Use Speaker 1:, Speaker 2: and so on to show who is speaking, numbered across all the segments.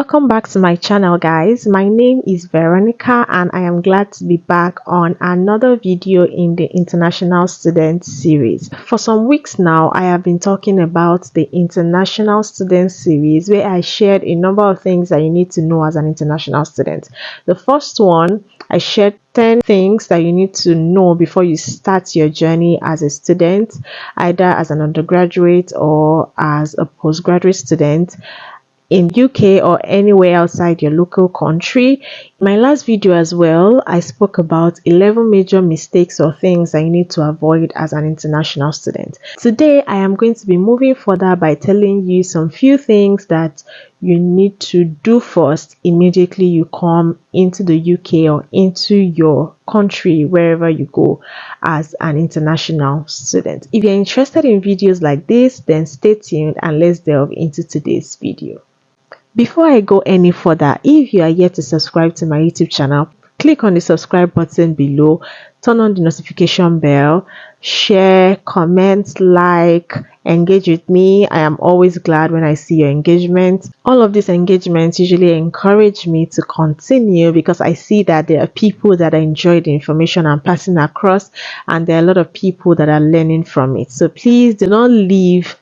Speaker 1: Welcome back to my channel, guys. My name is Veronica and I am glad to be back on another video in the International Student series. For some weeks now, I have been talking about the International Student series where I shared a number of things that you need to know as an international student. The first one, I shared 10 things that you need to know before you start your journey as a student, either as an undergraduate or as a postgraduate student in UK or anywhere outside your local country. In my last video as well, I spoke about 11 major mistakes or things that you need to avoid as an international student. Today, I am going to be moving further by telling you some few things that you need to do first immediately you come into the UK or into your country, wherever you go as an international student. If you're interested in videos like this, then stay tuned and let's delve into today's video. Before I go any further, if you are yet to subscribe to my YouTube channel, click on the subscribe button below, turn on the notification bell, share, comment, like, engage with me. I am always glad when I see your engagement. All of these engagements usually encourage me to continue because I see that there are people that enjoy the information I'm passing across and there are a lot of people that are learning from it. So please do not leave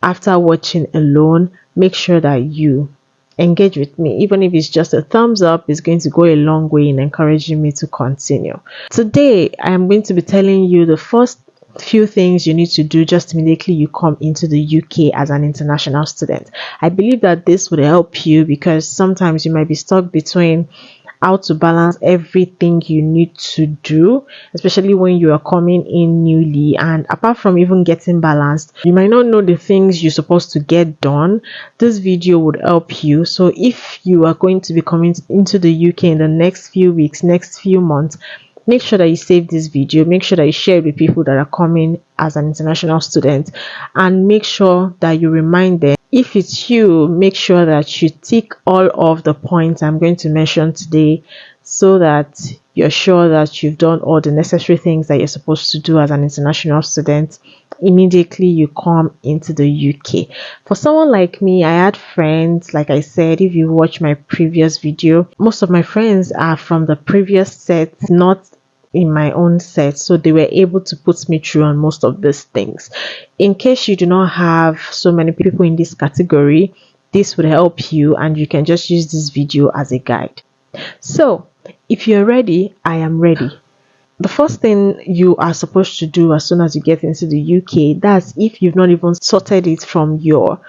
Speaker 1: after watching alone. Make sure that you engage with me. Even if it's just a thumbs up, it's going to go a long way in encouraging me to continue. Today, I am going to be telling you the first few things you need to do just immediately you come into the UK as an international student. I believe that this would help you because sometimes you might be stuck between how to balance everything you need to do, especially when you are coming in newly. And apart from even getting balanced, you might not know the things you're supposed to get done. This video would help you. So if you are going to be coming into the UK in the next few weeks, next few months, make sure that you save this video, make sure that you share it with people that are coming as an international student, and make sure that you remind them. If it's you, make sure that you tick all of the points I'm going to mention today so that you're sure that you've done all the necessary things that you're supposed to do as an international student immediately you come into the UK. For someone like me, I had friends, like I said, if you watch my previous video, most of my friends are from the previous set, not in my own set, so they were able to put me through on most of these things. In case you do not have so many people in this category, this would help you and you can just use this video as a guide. So if you're ready, I am ready. The first thing you are supposed to do as soon as you get into the UK, that's if you've not even sorted it from your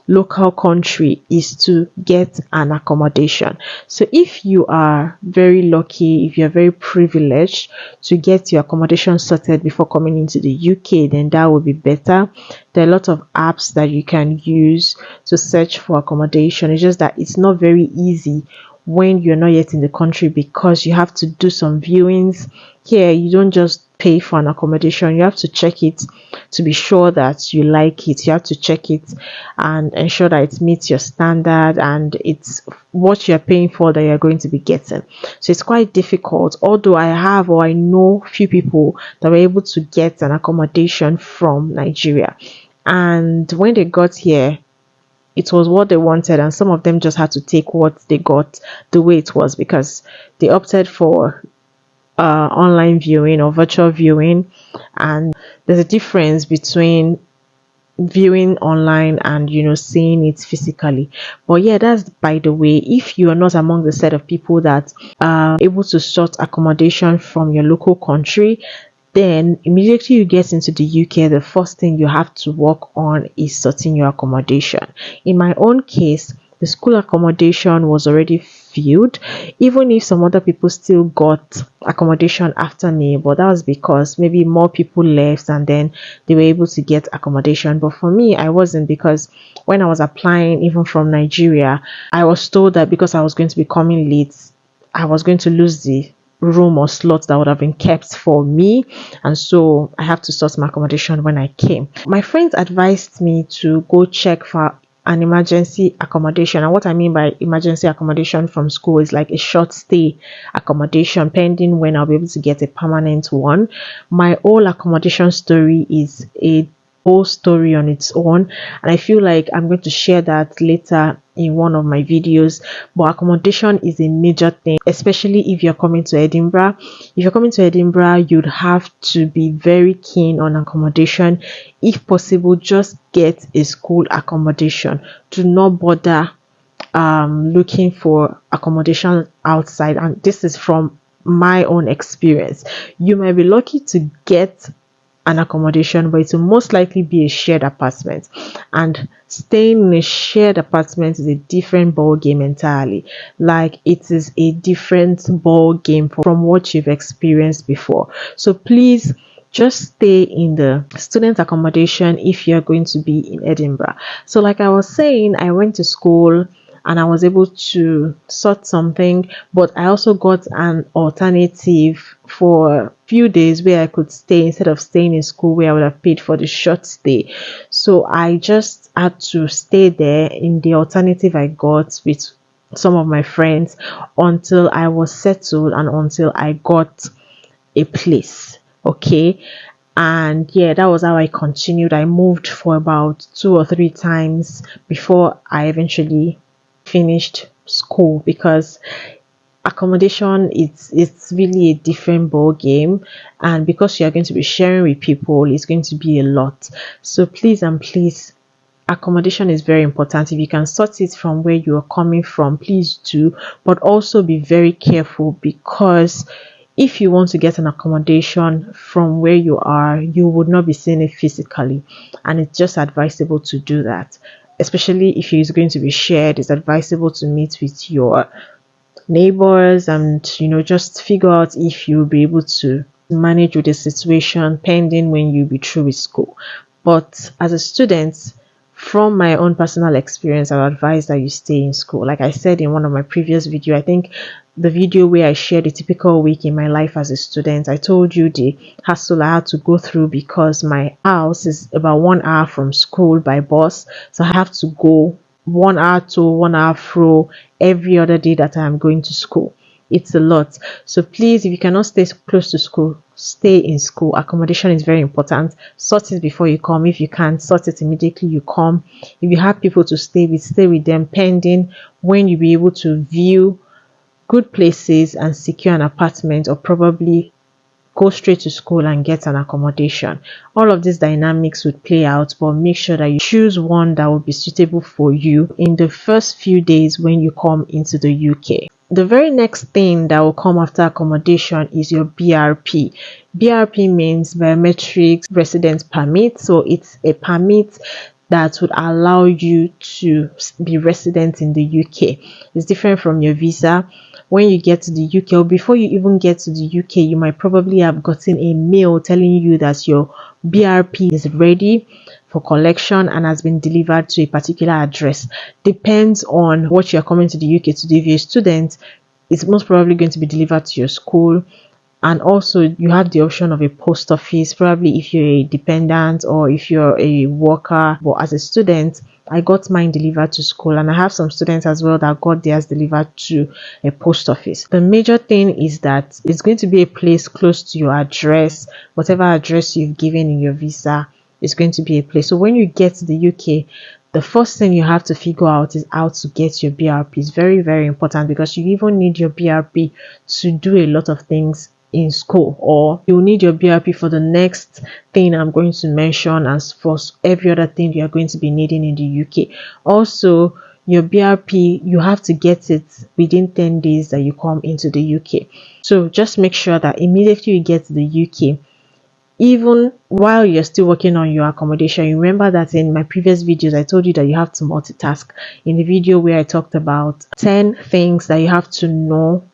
Speaker 1: local country, is to get an accommodation. So if you are very lucky, if you're very privileged to get your accommodation sorted before coming into the UK, then that would be better. There are a lot of apps that you can use to search for accommodation. It's just that it's not very easy when you're not yet in the country because you have to do some viewings. Here you don't just pay for an accommodation, you have to check it to be sure that you like it. You have to check it and ensure that it meets your standard and it's what you're paying for that you're going to be getting. So it's quite difficult, although I know few people that were able to get an accommodation from Nigeria, and when they got here it was what they wanted, and some of them just had to take what they got the way it was because they opted for online viewing or virtual viewing. And there's a difference between viewing online and seeing it physically. But yeah, that's by the way. If you are not among the set of people that are able to sort accommodation from your local country, then immediately you get into the UK, the first thing you have to work on is sorting your accommodation. In my own case, the school accommodation was already filled, even if some other people still got accommodation after me, but that was because maybe more people left and then they were able to get accommodation. But for me, I wasn't, because when I was applying even from Nigeria, I was told that because I was going to be coming late, I was going to lose the room or slot that would have been kept for me, and so I have to sort my accommodation when I came. My friends advised me to go check for an emergency accommodation, and what I mean by emergency accommodation from school is like a short stay accommodation pending when I'll be able to get a permanent one. My whole accommodation story is a whole story on its own, and I feel like I'm going to share that later in one of my videos. But accommodation is a major thing, especially if you're coming to Edinburgh. If you're coming to Edinburgh, you'd have to be very keen on accommodation. If possible, just get a school accommodation. Do not bother looking for accommodation outside. And this is from my own experience. You might be lucky to get an accommodation, but it will most likely be a shared apartment, and staying in a shared apartment is a different ball game entirely. Like, it is a different ball game from what you've experienced before. So please just stay in the student accommodation if you're going to be in Edinburgh. So like I was saying, I went to school and I was able to sort something, but I also got an alternative for a few days where I could stay instead of staying in school where I would have paid for the short stay. So I just had to stay there in the alternative I got with some of my friends until I was settled and until I got a place. Okay. And yeah, that was how I continued. I moved for about 2 or 3 times before I eventually finished school, because accommodation, it's really a different ball game, and because you are going to be sharing with people, it's going to be a lot. So please and please, accommodation is very important. If you can sort it from where you are coming from, please do, but also be very careful, because if you want to get an accommodation from where you are, you would not be seeing it physically, and it's just advisable to do that. Especially if it's going to be shared, it's advisable to meet with your neighbors and just figure out if you'll be able to manage with the situation pending when you'll be through with school. But as a student, from my own personal experience, I would advise that you stay in school. Like I said in one of my previous videos, I think the video where I shared a typical week in my life as a student, I told you the hassle I had to go through because my house is about 1 hour from school by bus. So I have to go 1 hour to 1 hour fro every other day that I am going to school. It's a lot. So please, if you cannot stay close to school, stay in school. Accommodation is very important. Sort it before you come. If you can't sort it immediately you come. If you have people to stay with them pending when you'll be able to view good places and secure an apartment, or probably go straight to school and get an accommodation. All of these dynamics would play out, but make sure that you choose one that will be suitable for you in the first few days when you come into the UK. The very next thing that will come after accommodation is your BRP. BRP means biometric residence permit. So it's a permit that would allow you to be resident in the UK. It's different from your visa. When you get to the UK, or before you even get to the UK, you might probably have gotten a mail telling you that your BRP is ready for collection and has been delivered to a particular address. Depends on what you're coming to the UK to do. If you're a student, it's most probably going to be delivered to your school. And also you have the option of a post office, probably if you're a dependent or if you're a worker. But as a student, I got mine delivered to school, and I have some students as well that got theirs delivered to a post office. The major thing is that it's going to be a place close to your address. Whatever address you've given in your visa is going to be a place. So when you get to the UK, the first thing you have to figure out is how to get your BRP. It's very, very important, because you even need your BRP to do a lot of things in school, or you'll need your BRP for the next thing I'm going to mention, as for every other thing you are going to be needing in the UK. Also, your BRP, you have to get it within 10 days that you come into the UK. So just make sure that immediately you get to the UK, even while you're still working on your accommodation. You remember that in my previous videos I told you that you have to multitask. In the video where I talked about 10 things that you have to know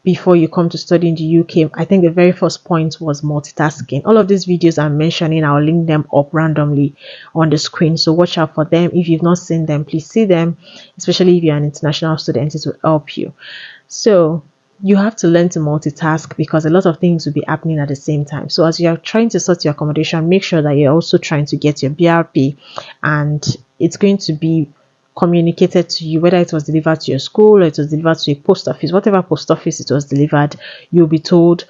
Speaker 1: before you come to study in the UK, I think the very first point was multitasking. All of these videos I'm mentioning, I'll link them up randomly on the screen, so watch out for them. If you've not seen them, please see them, especially if you're an international student. It will help you. So you have to learn to multitask, because a lot of things will be happening at the same time. So as you're trying to sort your accommodation, make sure that you're also trying to get your BRP, and it's going to be communicated to you, whether it was delivered to your school or it was delivered to a post office. Whatever post office it was delivered, you'll be told,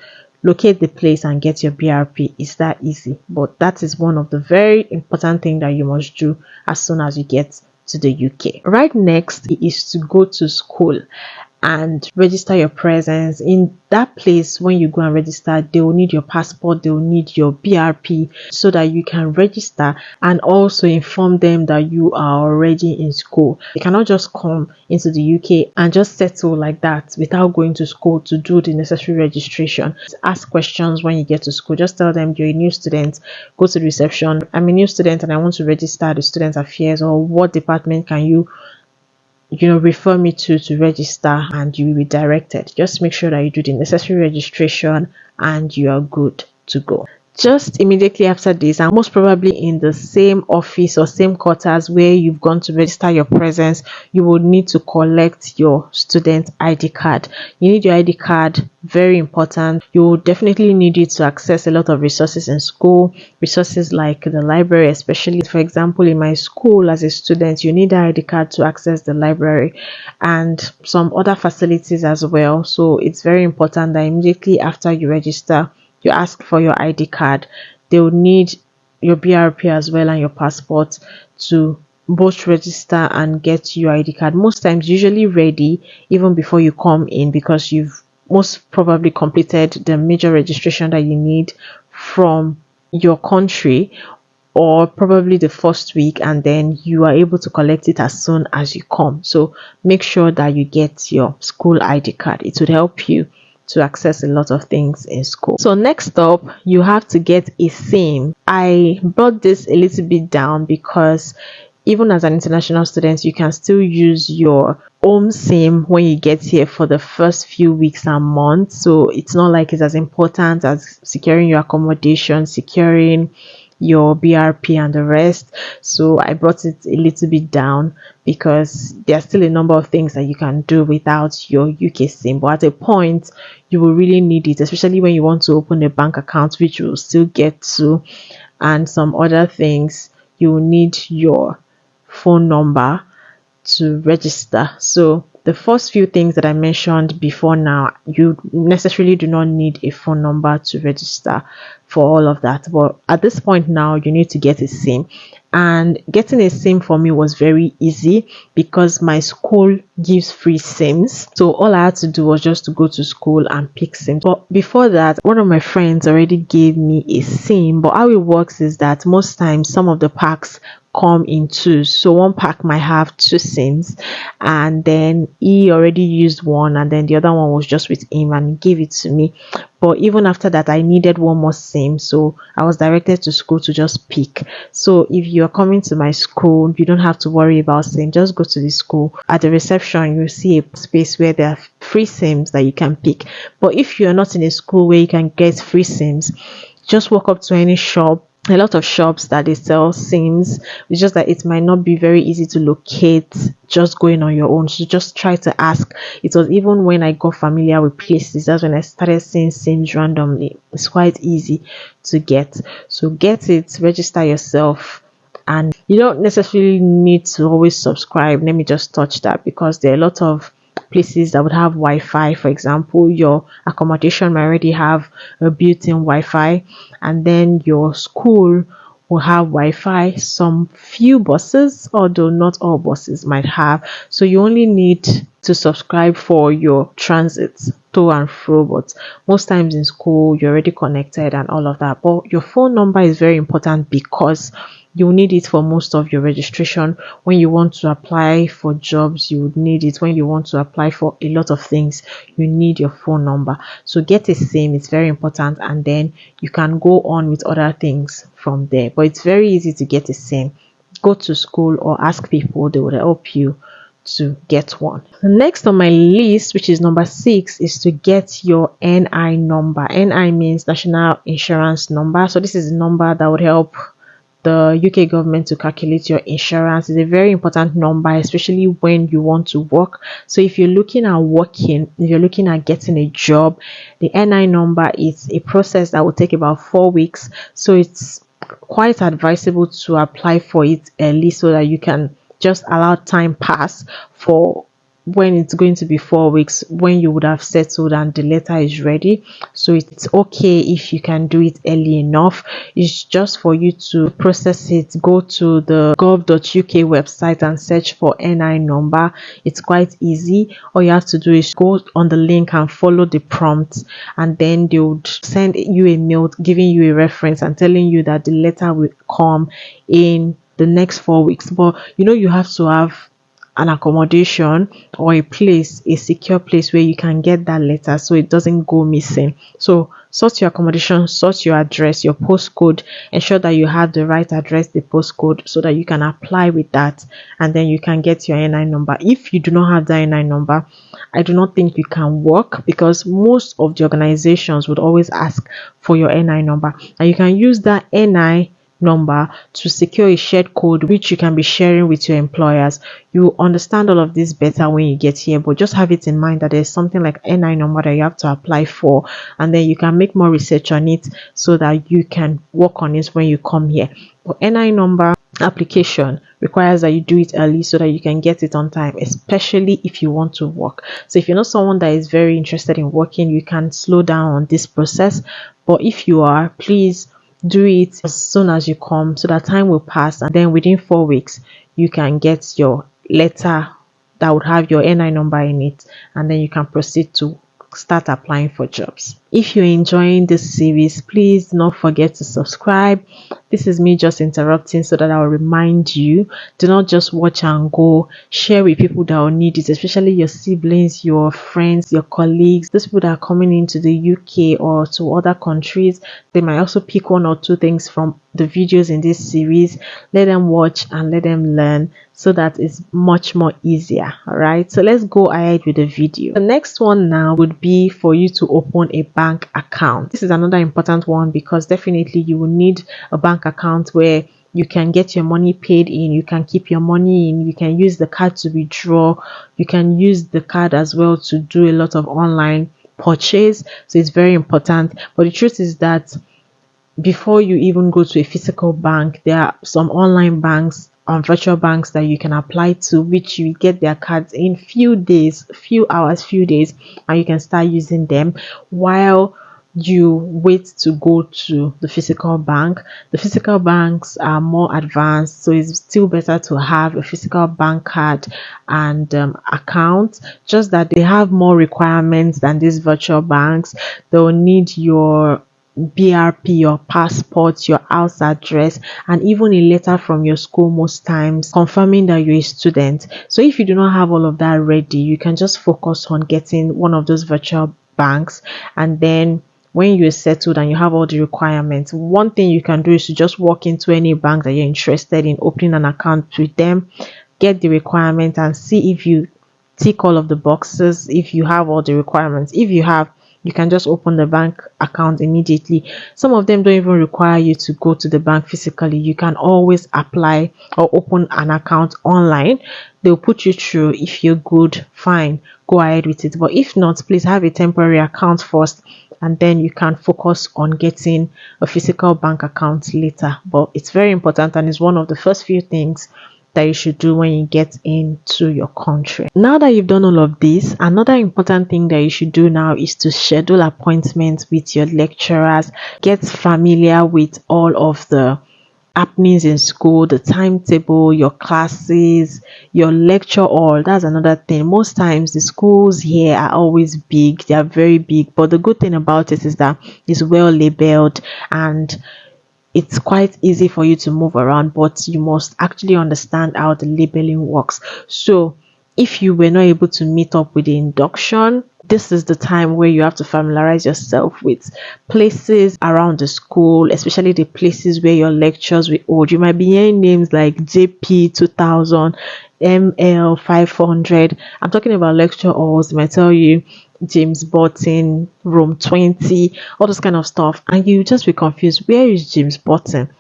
Speaker 1: locate the place and get your BRP. It's that easy. But that is one of the very important things that you must do as soon as you get to the UK. Right next is to go to school and register your presence in that place. When you go and register, they will need your passport, they will need your BRP so that you can register, and also inform them that you are already in school. You cannot just come into the UK and just settle like that without going to school to do the necessary registration. Ask questions when you get to school. Just tell them you're a new student. Go to the reception. I'm a new student and I want to register the student affairs, or what department can you refer me to register, and you will be directed. Just make sure that you do the necessary registration and you are good to go. Just immediately after this, and most probably in the same office or same quarters where you've gone to register your presence, you will need to collect your student ID card. You need your ID card, very important. You will definitely need it to access a lot of resources in school, resources like the library, especially. For example, in my school as a student, you need an ID card to access the library and some other facilities as well. So it's very important that immediately after you register, you ask for your ID card. They will need your BRP as well and your passport to both register and get your ID card. Most times usually ready even before you come in, because you've most probably completed the major registration that you need from your country, or probably the first week, and then you are able to collect it as soon as you come. So make sure that you get your school ID card. It would help you to access a lot of things in school. So next up, you have to get a SIM. I brought this a little bit down because even as an international student, you can still use your home SIM when you get here for the first few weeks and months. So it's not like it's as important as securing your accommodation, securing your BRP and the rest. So I brought it a little bit down because there's still a number of things that you can do without your UK SIM, but at a point you will really need it, especially when you want to open a bank account, which we'll still get to, and some other things. You will need your phone number to register. So the first few things that I mentioned before now, you necessarily do not need a phone number to register for all of that. But at this point now, you need to get a SIM. And getting a SIM for me was very easy because my school gives free SIMs. So all I had to do was just to go to school and pick SIM. But before that, one of my friends already gave me a SIM. But how it works is that most times some of the packs come in twos. So one pack might have two SIMs, and then he already used one, and then the other one was just with him, and he gave it to me. But even after that, I needed one more SIM, so I was directed to school to just pick. So if you're coming to my school, you don't have to worry about SIM. Just go to the school. At the reception, you'll see a space where there are free SIMs that you can pick. But if you're not in a school where you can get free SIMs, just walk up to any shop. A lot of shops that they sell SIMs. It's just that it might not be very easy to locate just going on your own. So just try to ask. It was even when I got familiar with places, that's when I started seeing SIMs randomly. It's quite easy to get. So get it, register yourself, and you don't necessarily need to always subscribe. Let me just touch that, because there are a lot of places that would have Wi-Fi. For example, your accommodation might already have a built-in Wi-Fi, and then your school will have Wi-Fi. Some few buses, although not all buses, might have. So you only need to subscribe for your transit to and fro, but most times in school you're already connected and all of that. But your phone number is very important because you need it for most of your registration. When you want to apply for jobs, you would need it. When you want to apply for a lot of things, you need your phone number. So get a SIM, it's very important, and then you can go on with other things from there. But it's very easy to get a SIM. Go to school or ask people, they will help you to get one. The next on my list, which is number 6, is to get your NI number. NI means National Insurance Number. So this is a number that would help the UK government to calculate your insurance. Is a very important number, especially when you want to work. So if you're looking at working, if you're looking at getting a job, the NI number is a process that will take about 4 weeks. So it's quite advisable to apply for it early so that you can just allow time pass for when it's going to be 4 weeks, when you would have settled and the letter is ready. So it's okay if you can do it early enough. It's just for you to process it. Go to the gov.uk website and search for NI number. It's quite easy. All you have to do is go on the link and follow the prompts, and then they would send you a mail giving you a reference and telling you that the letter will come in the next 4 weeks. But you have to have an accommodation or a secure place where you can get that letter so it doesn't go missing. So sort your accommodation, sort your address, your postcode, ensure that you have the right address, the postcode, so that you can apply with that, and then you can get your NI number. If you do not have that NI number, I do not think you can work, because most of the organizations would always ask for your NI number, and you can use that NI number to secure a shared code which you can be sharing with your employers. You understand all of this better when you get here, but just have it in mind that there's something like NI number that you have to apply for, and then you can make more research on it so that you can work on it when you come here. But NI number application requires that you do it early so that you can get it on time, especially if you want to work. So if you're not someone that is very interested in working, you can slow down on this process. But if you are, please do it as soon as you come, so that time will pass, and then within 4 weeks you can get your letter that would have your NI number in it, and then you can proceed to start applying for jobs. If you're enjoying this series, please do not forget to subscribe. This is me just interrupting so that I'll remind you. Do not just watch and go. Share with people that will need it, especially your siblings, your friends, your colleagues, those people that are coming into the UK or to other countries. They might also pick one or two things from the videos in this series. Let them watch and let them learn, so that it's much more easier. All right, so let's go ahead with the video. The next one now would be for you to open a bank account. This is another important one, because definitely you will need a bank account where you can get your money paid in, you can keep your money in, you can use the card to withdraw, you can use the card as well to do a lot of online purchase. So it's very important. But the truth is that before you even go to a physical bank, there are some online banks and virtual banks that you can apply to, which you get their cards in few days, few hours, few days, and you can start using them while you wait to go to the physical bank. The physical banks are more advanced, so it's still better to have a physical bank card and account, just that they have more requirements than these virtual banks. They'll need your BRP, your passport, your house address, and even a letter from your school most times confirming that you're a student. So if you do not have all of that ready, you can just focus on getting one of those virtual banks, and then when you're settled and you have all the requirements, one thing you can do is to just walk into any bank that you're interested in opening an account with them, get the requirement, and see if you tick all of the boxes. If you have all the requirements, if you have, you can just open the bank account immediately. Some of them don't even require you to go to the bank physically. You can always apply or open an account online. They'll put you through. If you're good, fine, go ahead with it. But if not, please have a temporary account first, and then you can focus on getting a physical bank account later. But it's very important, and it's one of the first few things that you should do when you get into your country. Now that you've done all of this, another important thing that you should do now is to schedule appointments with your lecturers. Get familiar with all of the happenings in school, the timetable, your classes, your lecture hall. That's another thing. Most times the schools here are always big. They are very big, but the good thing about it is that it's well labeled and it's quite easy for you to move around, but you must actually understand how the labeling works. So if you were not able to meet up with the induction, this is the time where you have to familiarize yourself with places around the school, especially the places where your lectures will hold. You might be hearing names like JP 2000, ML 500. I'm talking about lecture halls. They might tell you James Button, room 20, all this kind of stuff, and you just be confused. Where is James Button?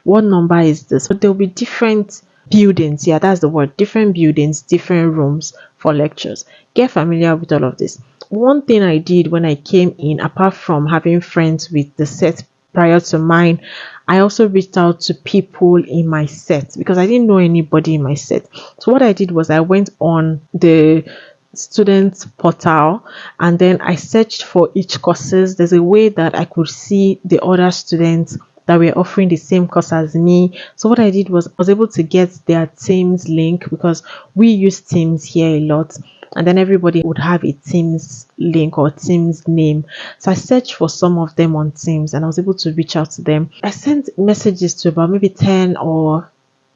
Speaker 1: What number is this? But there'll be different buildings. Yeah, that's the word. Different buildings, different rooms for lectures. Get familiar with all of this. One thing I did when I came in, apart from having friends with the set prior to mine, I also reached out to people in my set because I didn't know anybody in my set. So what I did was I went on the student portal, and then I searched for each courses. There's a way that I could see the other students that were offering the same course as me. So what I did was I was able to get their Teams link, because we use Teams here a lot, and then everybody would have a Teams link or Teams name. So I searched for some of them on Teams and I was able to reach out to them. I sent messages to about maybe 10 or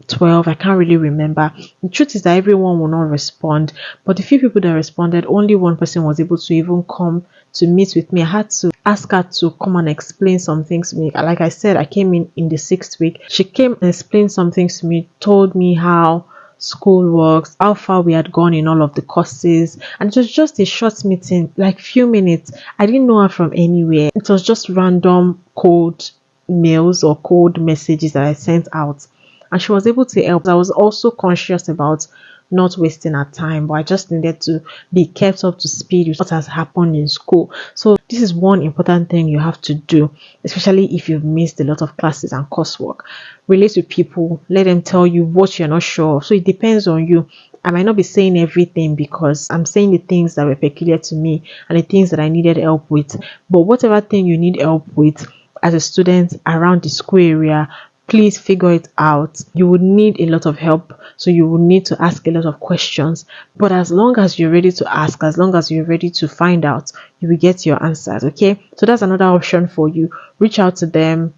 Speaker 1: 12, I can't really remember. The truth is that everyone will not respond, but the few people that responded, only one person was able to even come to meet with me. I had to ask her to come and explain some things to me. Like I said, I came in the 6th week. She came and explained some things to me, told me how school works, how far we had gone in all of the courses, and it was just a short meeting, like few minutes. I didn't know her from anywhere. It was just random cold mails or cold messages that I sent out, and she was able to help. I was also conscious about not wasting her time, but I just needed to be kept up to speed with what has happened in school. So this is one important thing you have to do, especially if you've missed a lot of classes and coursework. Relate with people, let them tell you what you're not sure of. So it depends on you. I might not be saying everything because I'm saying the things that were peculiar to me and the things that I needed help with. But whatever thing you need help with as a student around the school area, please figure it out. You would need a lot of help, so you will need to ask a lot of questions. But as long as you're ready to ask, as long as you're ready to find out, you will get your answers. Okay, so that's another option for you. Reach out to them.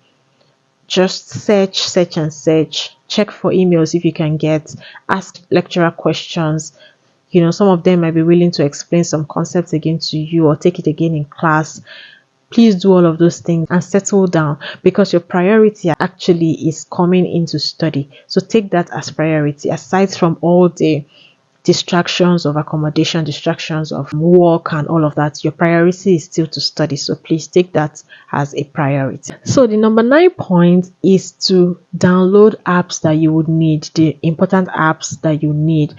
Speaker 1: Just search. Check for emails if you can get. Ask lecturer questions. Some of them might be willing to explain some concepts again to you or take it again in class. Please do all of those things and settle down, because your priority actually is coming into study. So take that as priority, aside from all the distractions of accommodation, distractions of work and all of that. Your priority is still to study. So please take that as a priority. So the number 9 point is to download apps that you would need, the important apps that you need.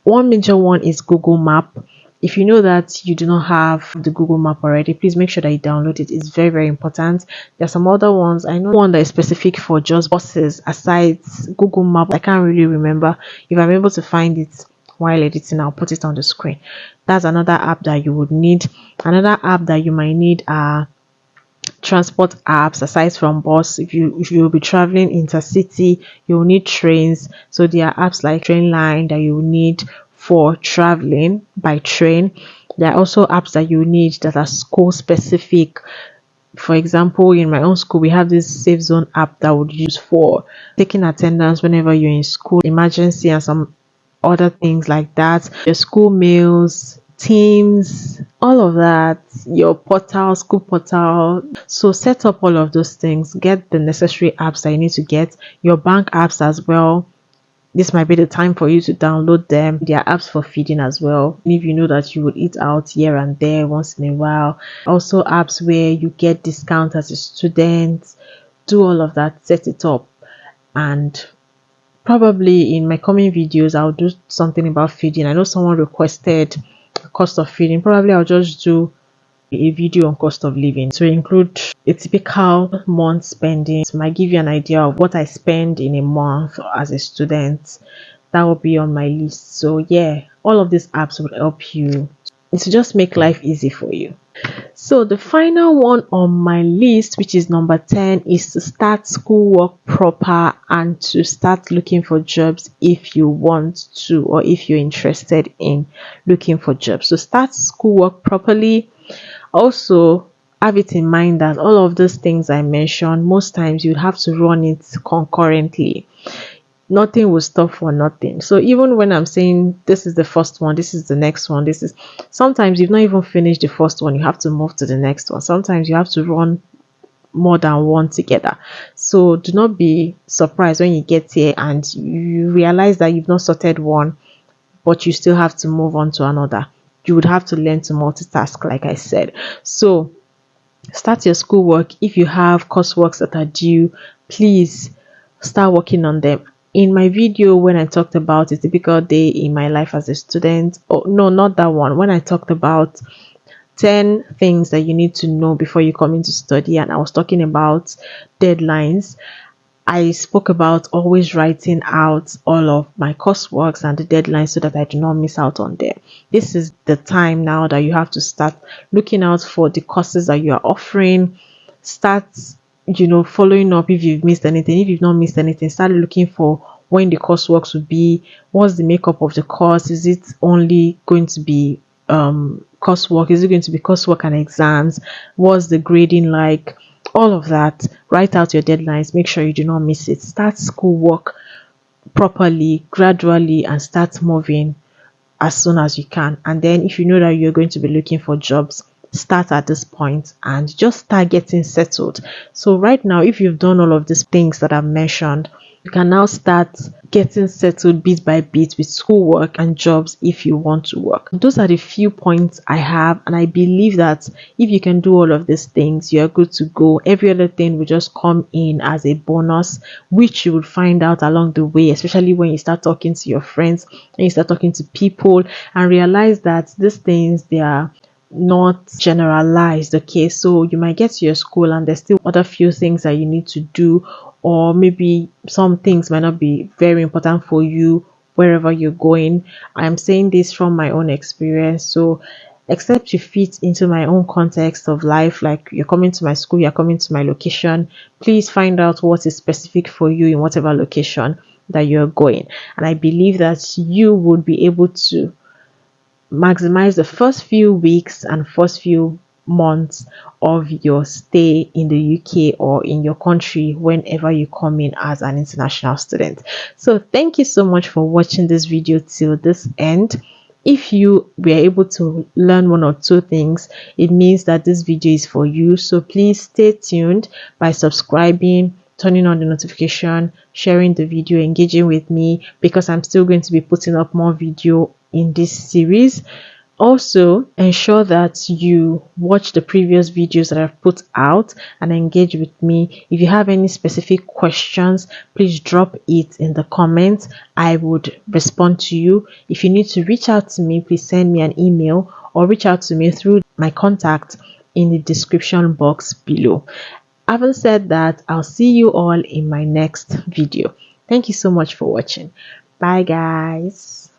Speaker 1: One major one is Google Map. If you know that you do not have the Google Map already, please make sure that you download it. It's very, very important. There are some other ones. I know one that is specific for just buses aside Google Map. I can't really remember. If I'm able to find it while editing, I'll put it on the screen. That's another app that you would need. Another app that you might need are transport apps aside from bus. If you will be traveling intercity, you will need trains. So there are apps like Trainline that you will need for traveling by train. There are also apps that you need that are school specific. For example, in my own school, we have this Safe Zone app that would use for taking attendance whenever you're in school, emergency, and some other things like that. Your school mails, Teams, all of that, your portal, school portal. So set up all of those things. Get the necessary apps that you need to get. Your bank apps as well. This might be the time for you to download them. There are apps for feeding as well. If you know that you would eat out here and there once in a while. Also apps where you get discounts as a student. Do all of that, set it up. And probably in my coming videos, I'll do something about feeding. I know someone requested cost of feeding. Probably I'll just do a video on cost of living to include a typical month spending. It might give you an idea of what I spend in a month as a student. That will be on my list. So yeah, all of these apps will help you to just make life easy for you. So the final one on my list, which is number 10, is to start schoolwork proper and to start looking for jobs if you want to, or if you're interested in looking for jobs. So start schoolwork properly. Also, have it in mind that all of those things I mentioned, most times you have to run it concurrently. Nothing will stop for nothing. So even when I'm saying this is the first one, this is the next one, this is, sometimes you've not even finished the first one, you have to move to the next one. Sometimes you have to run more than one together. So do not be surprised when you get here and you realize that you've not sorted one, but you still have to move on to another. You would have to learn to multitask, like I said. So start your schoolwork. If you have courseworks that are due, please start working on them. In my video when I talked about a typical day in my life as a student, oh no, not that one, when I talked about 10 things that you need to know before you come into study, and I was talking about deadlines, I spoke about always writing out all of my courseworks and the deadlines so that I do not miss out on them. This is the time now that you have to start looking out for the courses that you are offering. Start, following up if you've missed anything. If you've not missed anything, start looking for when the courseworks will be, what's the makeup of the course. Is it only going to be coursework? Is it going to be coursework and exams? What's the grading like? All of that. Write out your deadlines. Make sure you do not miss it. Start schoolwork properly, gradually, and start moving as soon as you can. And then if you know that you're going to be looking for jobs, start at this point and just start getting settled. So right now, if you've done all of these things that I've mentioned, you can now start getting settled bit by bit with schoolwork and jobs if you want to work. Those are the few points I have, and I believe that if you can do all of these things, you're good to go. Every other thing will just come in as a bonus, which you will find out along the way, especially when you start talking to your friends and you start talking to people and realize that these things, they are not generalized. Okay, so you might get to your school and there's still other few things that you need to do, or maybe some things might not be very important for you wherever you're going. I'm saying this from my own experience, so except you fit into my own context of life, like you're coming to my school, you're coming to my location, please find out what is specific for you in whatever location that you're going. And I believe that you would be able to maximize the first few weeks and first few months of your stay in the UK or in your country whenever you come in as an international student. So thank you so much for watching this video till this end. If you were able to learn one or two things, it means that this video is for you. So please stay tuned by subscribing, turning on the notification, sharing the video, engaging with me, because I'm still going to be putting up more video in this series. Also, ensure that you watch the previous videos that I've put out and engage with me. If you have any specific questions, please drop it in the comments. I would respond to you. If you need to reach out to me, please send me an email or reach out to me through my contact in the description box below. Having said that, I'll see you all in my next video. Thank you so much for watching. Bye guys.